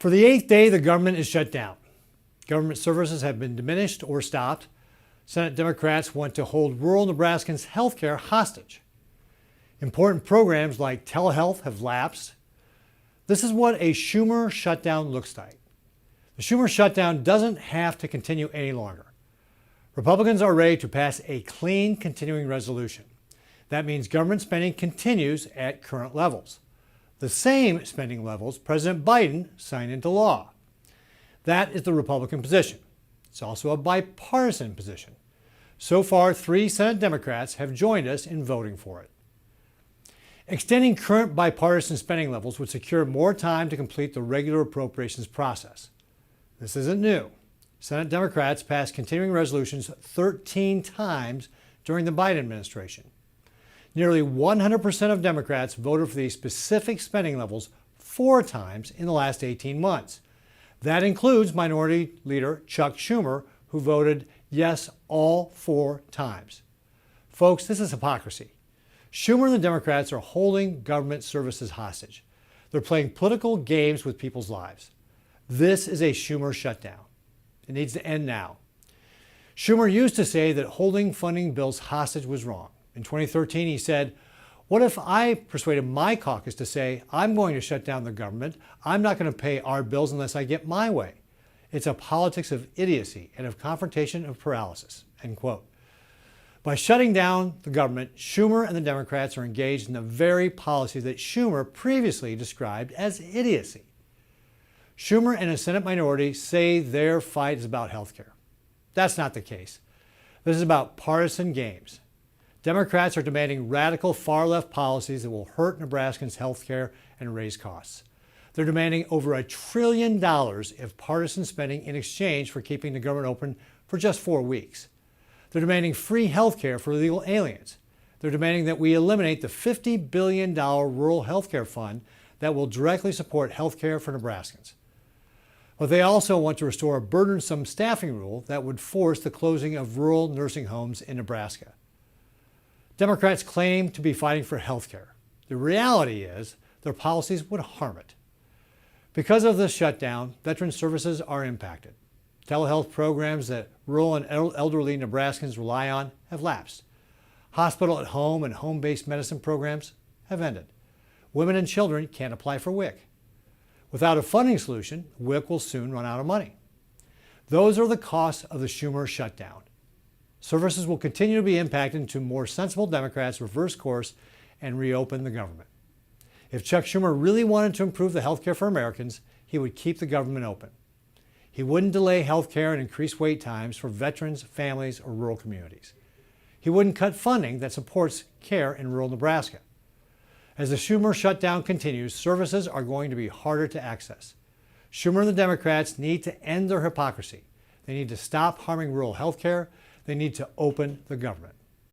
For the 8th day, the government is shut down. Government services have been diminished or stopped. Senate Democrats want to hold rural Nebraskans' health care hostage. Important programs like telehealth have lapsed. This is what a Schumer shutdown looks like. The Schumer shutdown doesn't have to continue any longer. Republicans are ready to pass a clean continuing resolution. That means government spending continues at current levels, the same spending levels President Biden signed into law. That is the Republican position. It's also a bipartisan position. So far, 3 Senate Democrats have joined us in voting for it. Extending current bipartisan spending levels would secure more time to complete the regular appropriations process. This isn't new. Senate Democrats passed continuing resolutions 13 times during the Biden administration. Nearly 100% of Democrats voted for these specific spending levels 4 times in the last 18 months. That includes Minority Leader Chuck Schumer, who voted yes all 4 times. Folks, this is hypocrisy. Schumer and the Democrats are holding government services hostage. They're playing political games with people's lives. This is a Schumer shutdown. It needs to end now. Schumer used to say that holding funding bills hostage was wrong. In 2013, he said, "What if I persuaded my caucus to say, I'm going to shut down the government. I'm not going to pay our bills unless I get my way." It's a politics of idiocy and of confrontation of paralysis, end quote. By shutting down the government, Schumer and the Democrats are engaged in the very policy that Schumer previously described as idiocy. Schumer and his Senate minority say their fight is about health care. That's not the case. This is about partisan games. Democrats are demanding radical far-left policies that will hurt Nebraskans' health care and raise costs. They're demanding over $1 trillion of partisan spending in exchange for keeping the government open for just 4 weeks. They're demanding free health care for illegal aliens. They're demanding that we eliminate the $50 billion rural health care fund that will directly support health care for Nebraskans. But they also want to restore a burdensome staffing rule that would force the closing of rural nursing homes in Nebraska. Democrats claim to be fighting for health care. The reality is their policies would harm it. Because of this shutdown, veteran services are impacted. Telehealth programs that rural and elderly Nebraskans rely on have lapsed. Hospital at home and home-based medicine programs have ended. Women and children can't apply for WIC. Without a funding solution, WIC will soon run out of money. Those are the costs of the Schumer shutdown. Services will continue to be impacted until more sensible Democrats reverse course and reopen the government. If Chuck Schumer really wanted to improve the health care for Americans, he would keep the government open. He wouldn't delay health care and increase wait times for veterans, families, or rural communities. He wouldn't cut funding that supports care in rural Nebraska. As the Schumer shutdown continues, services are going to be harder to access. Schumer and the Democrats need to end their hypocrisy. They need to stop harming rural health care. They need to open the government.